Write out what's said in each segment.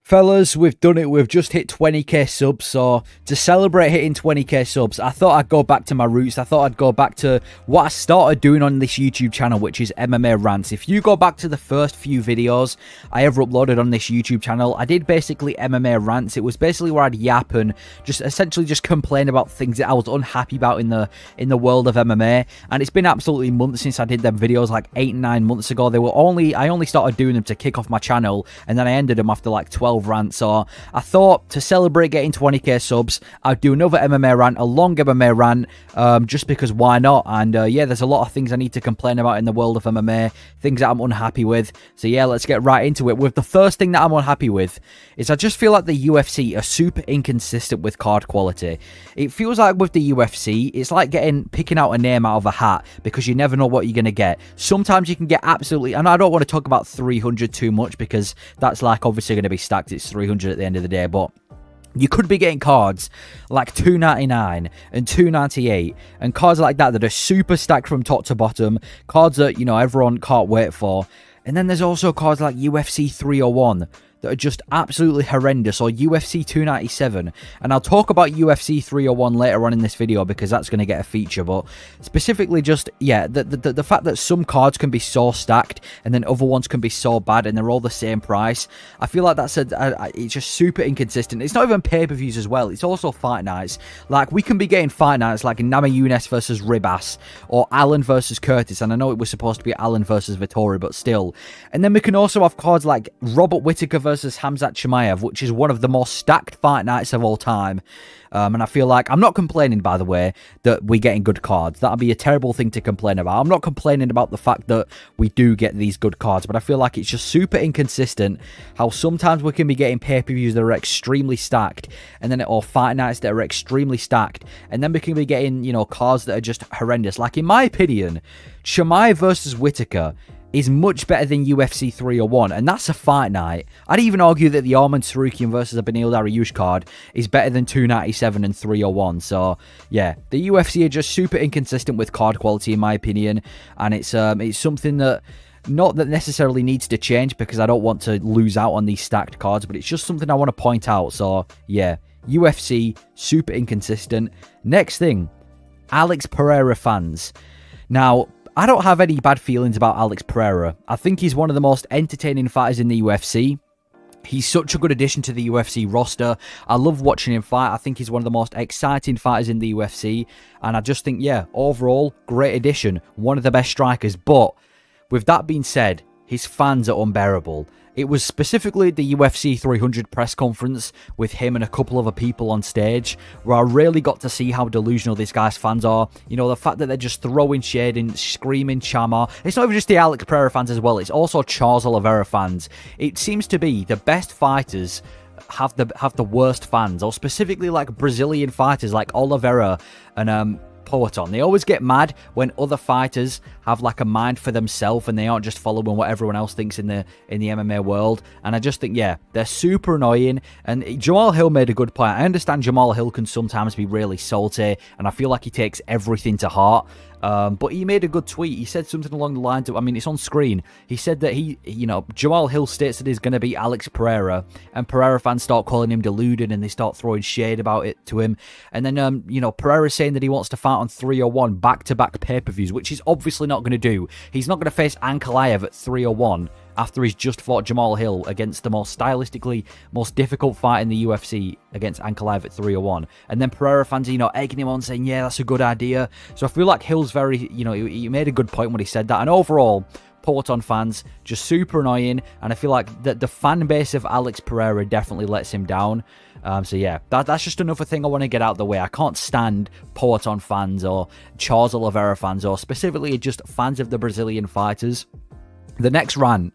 Fellas, we've done it. We've just hit 20k subs. So to celebrate hitting 20k subs, I thought I'd go back to my roots. I thought I'd go back to what I started doing on this YouTube channel, which is MMA Rants. If you go back to the first few videos I ever uploaded on this YouTube channel, I did basically MMA Rants. It was basically where I'd yap and just essentially just complain about things that I was unhappy about in the world of MMA. And it's been absolutely months since I did them videos, like 8-9 months ago. I only started doing them to kick off my channel, and then I ended them after like 12 rants. So I thought to celebrate getting 20k subs, I'd do another MMA rant, a long MMA rant, just because why not? And yeah, there's a lot of things I need to complain about in the world of MMA, things that I'm unhappy with. So yeah, let's get right into it. With the first thing that I'm unhappy with is I just feel like the UFC are super inconsistent with card quality. It feels like with the UFC, it's like picking out a name out of a hat, because you never know what you're going to get. Sometimes you can get absolutely, and I don't want to talk about 300 too much because that's like obviously going to be stacked. It's 300 at the end of the day, but you could be getting cards like $2.99 and $2.98 and cards like that are super stacked from top to bottom, cards that, you know, everyone can't wait for. And then there's also cards like UFC 301 that are just absolutely horrendous, or UFC 297, and I'll talk about UFC 301 later on in this video because that's going to get a feature. But specifically, just yeah, the fact that some cards can be so stacked and then other ones can be so bad and they're all the same price, I feel like that's it's just super inconsistent. It's not even pay-per-views as well, it's also fight nights. Like, we can be getting fight nights like Namajunas versus Ribas or Allen versus Curtis, and I know it was supposed to be Allen versus Vettori, but still. And then we can also have cards like Robert Whittaker versus Khamzat Chimaev, which is one of the most stacked fight nights of all time. And I feel like, I'm not complaining, by the way, that we're getting good cards. That'd be a terrible thing to complain about. I'm not complaining about the fact that we do get these good cards, but I feel like it's just super inconsistent how sometimes we can be getting pay-per-views that are extremely stacked, and then or fight nights that are extremely stacked, and then we can be getting, you know, cards that are just horrendous. Like, in my opinion, Chimaev versus Whittaker is much better than UFC 301, and that's a fight night. I'd even argue that the Arman Tsarukyan versus a Beneil Dariush card is better than 297 and 301. So yeah, the UFC are just super inconsistent with card quality, in my opinion, and it's something that not that necessarily needs to change, because I don't want to lose out on these stacked cards, but it's just something I want to point out. So yeah, UFC super inconsistent. Next thing, Alex Pereira fans. Now, I don't have any bad feelings about Alex Pereira. I think he's one of the most entertaining fighters in the UFC. He's such a good addition to the UFC roster. I love watching him fight. I think he's one of the most exciting fighters in the UFC. And I just think, yeah, overall, great addition. One of the best strikers. But with that being said, his fans are unbearable. It was specifically the UFC 300 press conference with him and a couple other people on stage where I really got to see how delusional this guy's fans are. You know, the fact that they're just throwing shade and screaming Chama. It's not even just the Alex Pereira fans as well. It's also Charles Oliveira fans. It seems to be the best fighters have the worst fans, or specifically like Brazilian fighters like Oliveira and Poeton. They always get mad when other fighters have like a mind for themselves and they aren't just following what everyone else thinks in the MMA world. And I just think, yeah, they're super annoying. And Jamal Hill made a good point. I understand Jamal Hill can sometimes be really salty, and I feel like he takes everything to heart. But he made a good tweet. He said something along the lines of, I mean, it's on screen. He said that Jamal Hill states that he's going to beat Alex Pereira, and Pereira fans start calling him deluded and they start throwing shade about it to him. And then, Pereira's saying that he wants to fight on 301 back-to-back pay-per-views, which he's obviously not going to do. He's not going to face Ankalaev at 301 after he's just fought Jamal Hill against the stylistically most difficult fight in the UFC against Ankalaev at 301. And then Pereira fans, egging him on, saying, yeah, that's a good idea. So I feel like Hill's very, he made a good point when he said that. And overall, Poeton fans, just super annoying. And I feel like the fan base of Alex Pereira definitely lets him down. So yeah, that's just another thing I want to get out of the way. I can't stand Poeton fans or Charles Oliveira fans, or specifically just fans of the Brazilian fighters. The next rant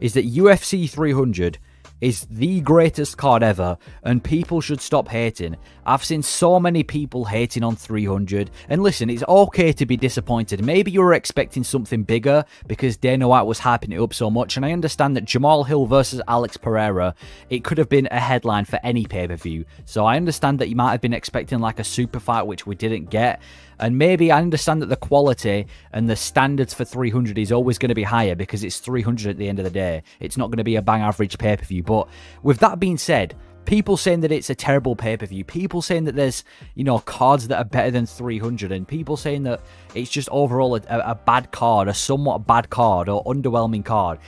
is that UFC 300 is the greatest card ever, and people should stop hating. I've seen so many people hating on 300, and listen, it's okay to be disappointed. Maybe you were expecting something bigger because Dana White was hyping it up so much, and I understand that Jamal Hill versus Alex Pereira, it could have been a headline for any pay-per-view, so I understand that you might have been expecting like a super fight, which we didn't get. And maybe I understand that the quality and the standards for 300 is always going to be higher because it's 300 at the end of the day. It's not going to be a bang average pay-per-view. But with that being said, people saying that it's a terrible pay-per-view, people saying that there's, you know, cards that are better than 300, and people saying that it's just overall a bad card, a somewhat bad card or underwhelming card.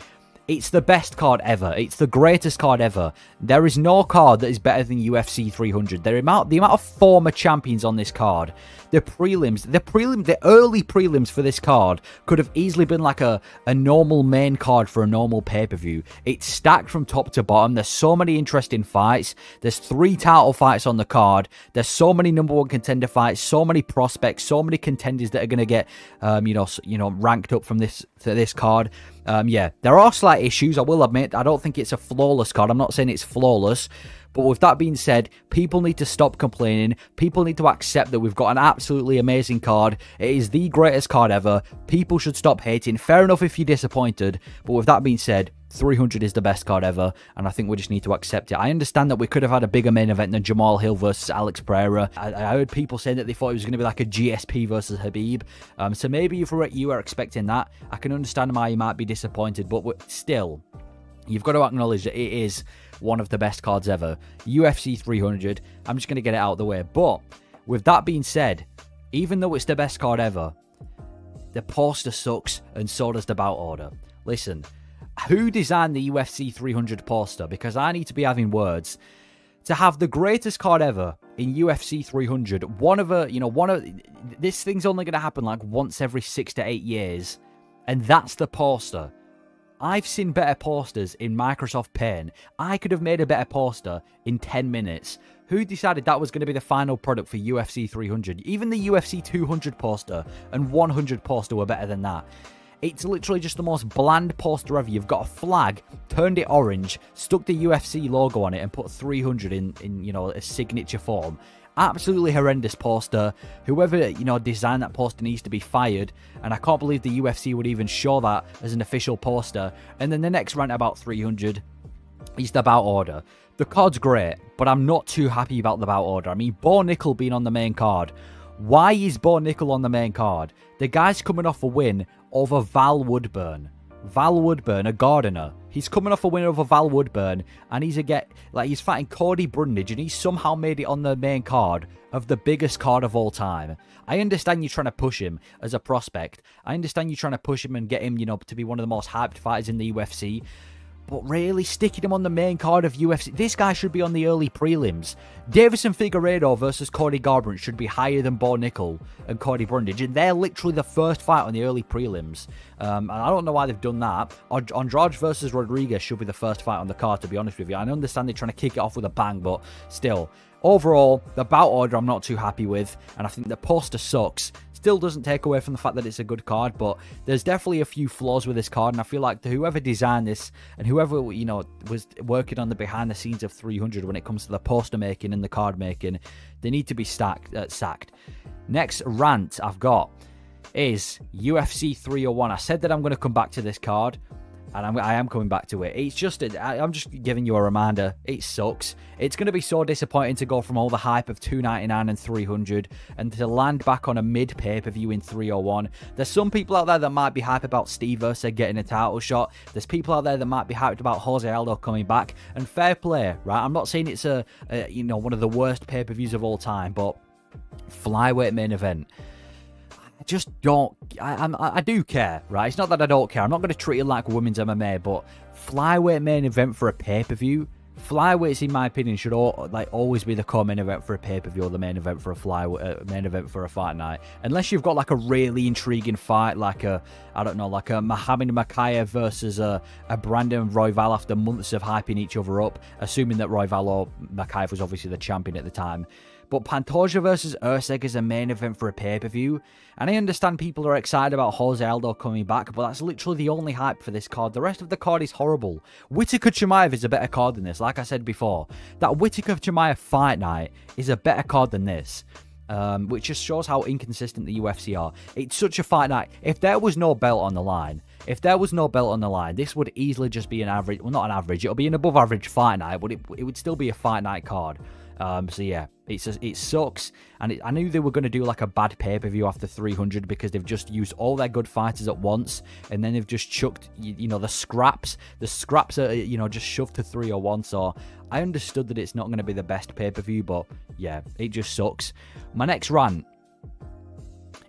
It's the best card ever. It's the greatest card ever. There is no card that is better than UFC 300. The amount of former champions on this card, the early prelims for this card could have easily been like a normal main card for a normal pay-per-view. It's stacked from top to bottom. There's so many interesting fights. There's 3 title fights on the card. There's so many #1 contender fights, so many prospects, so many contenders that are going to get, ranked up from this card. Yeah, there are slight issues, I will admit. I don't think it's a flawless card. I'm not saying it's flawless. But with that being said, people need to stop complaining. People need to accept that we've got an absolutely amazing card. It is the greatest card ever. People should stop hating. Fair enough if you're disappointed. But with that being said, 300 is the best card ever, and I think we just need to accept it. I understand that we could have had a bigger main event than Jamal Hill versus Alex Pereira. I heard people saying that they thought it was going to be like a GSP versus Khabib. So maybe if you were expecting that, I can understand why you might be disappointed, but still, you've got to acknowledge that it is one of the best cards ever. UFC 300, I'm just going to get it out of the way. But with that being said, even though it's the best card ever, the poster sucks, and so does the Bout Order. Listen, who designed the UFC 300 poster? Because I need to be having words. To have the greatest card ever in UFC 300, this thing's only going to happen like once every 6 to 8 years, and that's the poster. I've seen better posters in Microsoft Paint. I could have made a better poster in 10 minutes. Who decided that was going to be the final product for UFC 300? Even the UFC 200 poster and 100 poster were better than that. It's literally just the most bland poster ever. You've got a flag, turned it orange, stuck the UFC logo on it, and put 300 in a signature form. Absolutely horrendous poster. Whoever, designed that poster needs to be fired. And I can't believe the UFC would even show that as an official poster. And then the next rant about 300 is the Bout Order. The card's great, but I'm not too happy about the Bout Order. I mean, Bo Nickel being on the main card. Why is Bo Nickel on the main card? The guy's coming off a win over Val Woodburn. Val Woodburn, a gardener. He's coming off a win over Val Woodburn, and he's fighting Cody Brundage, and he's somehow made it on the main card of the biggest card of all time. I understand you're trying to push him as a prospect. I understand you're trying to push him and get him, to be one of the most hyped fighters in the UFC. But really, sticking him on the main card of UFC, this guy should be on the early prelims. Davison Figueiredo versus Cody Garbrandt should be higher than Bo Nickel and Cody Brundage, and they're literally the first fight on the early prelims. And I don't know why they've done that. Andrade versus Rodriguez should be the first fight on the card, to be honest with you. I understand they're trying to kick it off with a bang, but still. Overall, the Bout Order I'm not too happy with, and I think the poster sucks. Still doesn't take away from the fact that it's a good card, but there's definitely a few flaws with this card, and I feel like whoever designed this and whoever was working on the behind the scenes of 300 when it comes to the poster making and the card making, they need to be sacked. Next rant I've got is UFC 301. I said that I'm going to come back to this card, and I am coming back to it. It's just, I'm just giving you a reminder. It sucks. It's going to be so disappointing to go from all the hype of 299 and 300 and to land back on a mid pay-per-view in 301. There's some people out there that might be hyped about Steve Ursa getting a title shot. There's people out there that might be hyped about Jose Aldo coming back. And fair play, right? I'm not saying it's one of the worst pay-per-views of all time, but flyweight main event. Just don't. I do care, right? It's not that I don't care. I'm not going to treat it like women's MMA, but flyweight main event for a pay-per-view. Flyweights, in my opinion, should always be the co-main event for a pay-per-view or the main event for a main event for a fight night. Unless you've got like a really intriguing fight, like a Muhammad Mokaev versus a Brandon Royval after months of hyping each other up, assuming that Royval or Mokaev was obviously the champion at the time. But Pantoja versus Usyk is a main event for a pay-per-view. And I understand people are excited about Jose Aldo coming back, but that's literally the only hype for this card. The rest of the card is horrible. Whittaker Chimaev is a better card than this, like I said before. That Whittaker Chimaev fight night is a better card than this. Which just shows how inconsistent the UFC are. It's such a fight night. If there was no belt on the line, this would easily just be an average, well, not an average, it'll be an above average fight night, but it would still be a fight night card. So yeah, it sucks, and I knew they were going to do like a bad pay-per-view after 300 because they've just used all their good fighters at once, and then they've just chucked, you know, the scraps are, you know, just shoved to 301. So I understood that it's not going to be the best pay-per-view, but yeah, it just sucks. My next rant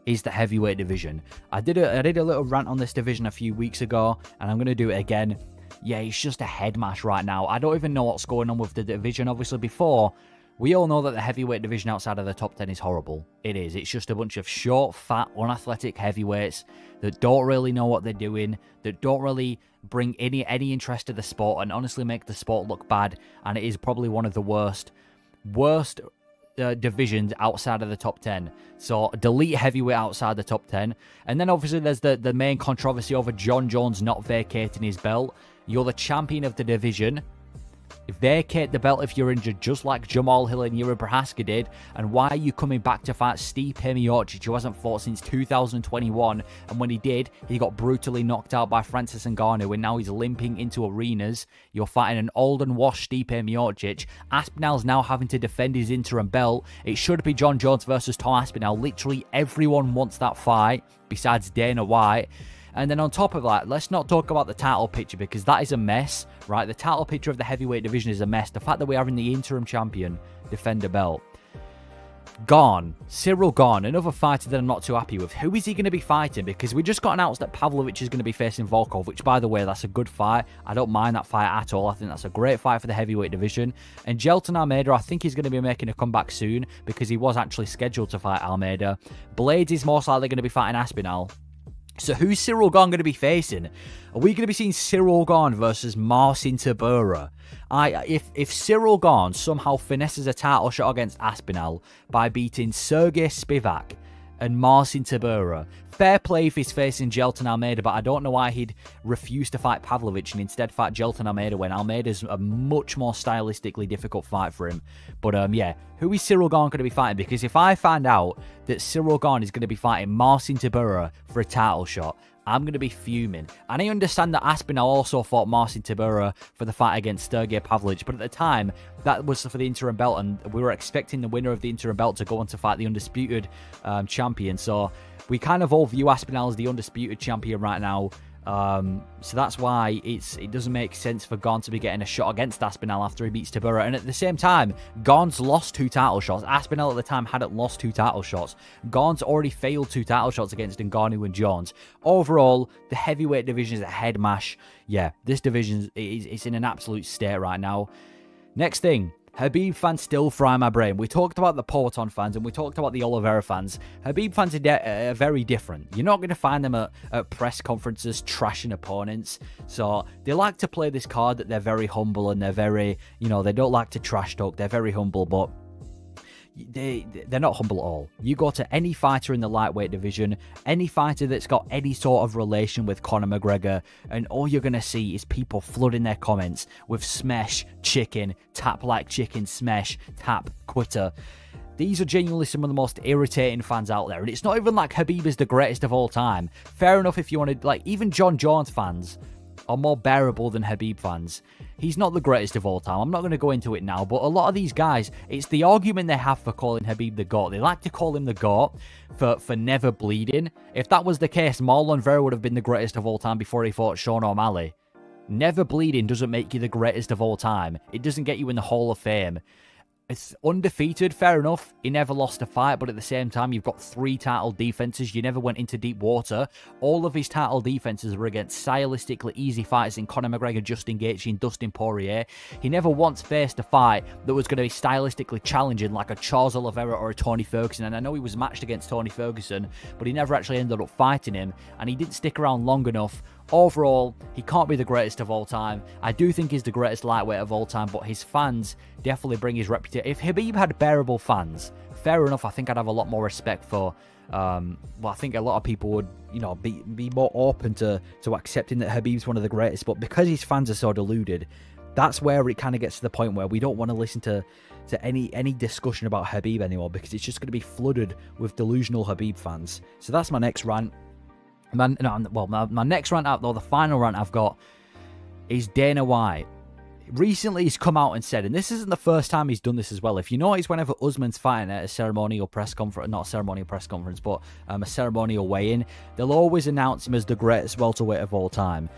is the heavyweight division. I did a little rant on this division a few weeks ago, and I'm going to do it again. Yeah, it's just a head mash right now. I don't even know what's going on with the division. Obviously, before, we all know that the heavyweight division outside of the top 10 is horrible. It is. It's just a bunch of short, fat, unathletic heavyweights that don't really know what they're doing, that don't really bring any interest to the sport, and honestly make the sport look bad. And it is probably one of the worst divisions outside of the top 10. So delete heavyweight outside the top 10. And then obviously there's the main controversy over John Jones not vacating his belt. You're the champion of the division. Vacate the belt if you're injured, just like Jamal Hill and Yuri Prohaska did. And why are you coming back to fight Stipe Miocic, who hasn't fought since 2021? And when he did, he got brutally knocked out by Francis Ngannou, and now he's limping into arenas. You're fighting an old and washed Stipe Miocic. Aspinall's now having to defend his interim belt. It should be John Jones versus Tom Aspinall. Literally everyone wants that fight, besides Dana White. And then on top of that, let's not talk about the title picture, because that is a mess, right? The title picture of the heavyweight division is a mess. The fact that we're having the interim champion defend a belt. Gone. Cyril Gone, another fighter that I'm not too happy with. Who is he going to be fighting? Because we just got announced that Pavlovich is going to be facing Volkov, which, by the way, that's a good fight. I don't mind that fight at all. I think that's a great fight for the heavyweight division. And Jelton Almeida, I think he's going to be making a comeback soon, because he was actually scheduled to fight Almeida. Blades is most likely going to be fighting Aspinall. So who's Cyril Gane going to be facing? Are we going to be seeing Cyril Gane versus Marcin Tybura? If Cyril Gane somehow finesses a title shot against Aspinall by beating Sergey Spivak and Marcin Tybura, fair play if he's facing Jelton Almeida, but I don't know why he'd refuse to fight Pavlovich and instead fight Jelton Almeida when Almeida's a much more stylistically difficult fight for him. But yeah, who is Cyril Gane going to be fighting? Because if I find out that Cyril Gane is going to be fighting Marcin Tybura for a title shot, I'm going to be fuming. And I understand that Aspinall also fought Marcin Tybura for the fight against Sergey Pavlovich, but at the time, that was for the interim belt, and we were expecting the winner of the interim belt to go on to fight the undisputed champion. So we kind of all view Aspinall as the undisputed champion right now. So that's why it doesn't make sense for Gane to be getting a shot against Aspinall after he beats Tybura. And at the same time, Gane's lost 2 title shots. Aspinall at the time hadn't lost 2 title shots. Gane's already failed 2 title shots against Ngannou and Jones. Overall, the heavyweight division is a head mash. Yeah, this division is in an absolute state right now. Next thing. Khabib fans still fry my brain. We talked about the Poatan fans and we talked about the Oliveira fans. Khabib fans are very different. You're not going to find them at press conferences trashing opponents. So they like to play this card that they're very humble and they're very, you know, they don't like to trash talk. They're very humble, but they're not humble at all. You go to any fighter in the lightweight division, any fighter that's got any sort of relation with Conor McGregor, and all you're going to see is people flooding their comments with smash, chicken, tap like chicken, smash, tap, quitter. These are genuinely some of the most irritating fans out there. And it's not even like Khabib is the greatest of all time. Fair enough if you want to, like, even John Jones fans are more bearable than Khabib fans. He's not the greatest of all time. I'm not going to go into it now, but a lot of these guys, it's the argument they have for calling Khabib the GOAT. They like to call him the GOAT for never bleeding. If that was the case, Marlon Vera would have been the greatest of all time before he fought Sean O'Malley. Never bleeding doesn't make you the greatest of all time. It doesn't get you in the Hall of Fame. It's undefeated, fair enough. He never lost a fight, but at the same time, you've got 3 title defenses. You never went into deep water. All of his title defenses were against stylistically easy fights in Conor McGregor, Justin Gaethje, and Dustin Poirier. He never once faced a fight that was going to be stylistically challenging like a Charles Oliveira or a Tony Ferguson. And I know he was matched against Tony Ferguson, but he never actually ended up fighting him, and he didn't stick around long enough. Overall, he can't be the greatest of all time. I do think he's the greatest lightweight of all time, but his fans definitely bring his reputation. If Khabib had bearable fans, fair enough, I think I'd have a lot more respect for. Well, I think a lot of people would, you know, be more open to accepting that Khabib's one of the greatest. But because his fans are so deluded, that's where it kind of gets to the point where we don't want to listen to any discussion about Khabib anymore, because it's just going to be flooded with delusional Khabib fans. So that's my next rant. My next rant out, though, the final rant I've got, is Dana White. recently he's come out and said, and this isn't the first time he's done this as well. If you notice, whenever Usman's fighting at a ceremonial press conference, not a ceremonial press conference, but a ceremonial weigh-in, they'll always announce him as the greatest welterweight of all time.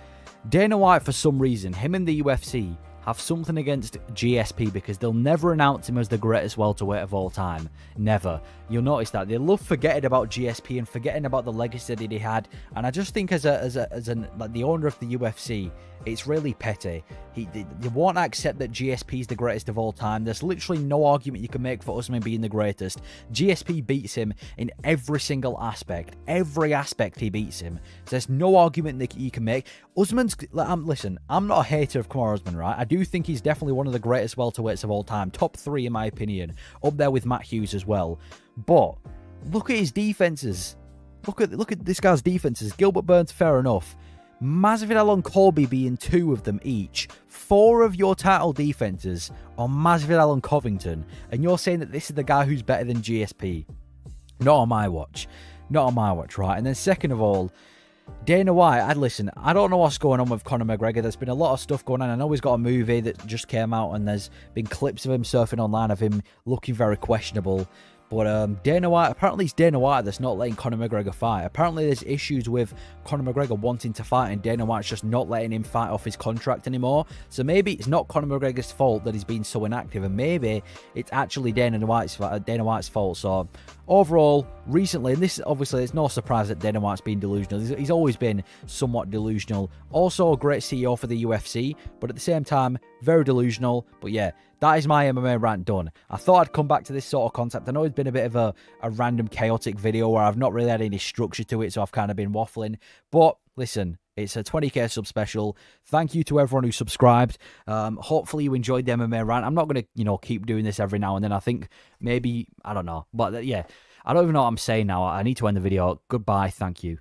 Dana White, for some reason, him and the UFC have something against GSP because they'll never announce him as the greatest welterweight of all time. Never. You'll notice that. They love forgetting about GSP and forgetting about the legacy that he had. And I just think as like the owner of the UFC, it's really petty. You won't accept that GSP is the greatest of all time. There's literally no argument you can make for Usman being the greatest. GSP beats him in every single aspect. Every aspect he beats him. So there's no argument that you can make. Usman's... listen, I'm not a hater of Kamaru Usman, right? I do think he's definitely one of the greatest welterweights of all time. Top 3 in my opinion. Up there with Matt Hughes as well. But look at his defenses. Look at this guy's defenses. Gilbert Burns, fair enough. Masvidal and Colby being 2 of them each. 4 of your title defenses are Masvidal and Covington. And you're saying that this is the guy who's better than GSP. Not on my watch. Not on my watch, right? And then second of all, Dana White, listen, I don't know what's going on with Conor McGregor. There's been a lot of stuff going on. I know he's got a movie that just came out and there's been clips of him surfing online of him looking very questionable. But Dana White, apparently it's Dana White that's not letting Conor McGregor fight. Apparently there's issues with Conor McGregor wanting to fight and Dana White's just not letting him fight off his contract anymore. So maybe it's not Conor McGregor's fault that he's been so inactive, and maybe it's actually Dana White's fault. So overall, recently, and this obviously it's no surprise that Dana White's been delusional. He's always been somewhat delusional. Also a great CEO for the UFC, but at the same time, very delusional. But yeah, that is my MMA rant done. I thought I'd come back to this sort of concept. I know it's been a bit of a random chaotic video where I've not really had any structure to it, so I've kind of been waffling. But listen, it's a 20k sub special. Thank you to everyone who subscribed. Hopefully you enjoyed the MMA rant. I'm not going to, keep doing this every now and then. I think maybe, I don't know. But yeah, I don't even know what I'm saying now. I need to end the video. Goodbye. Thank you.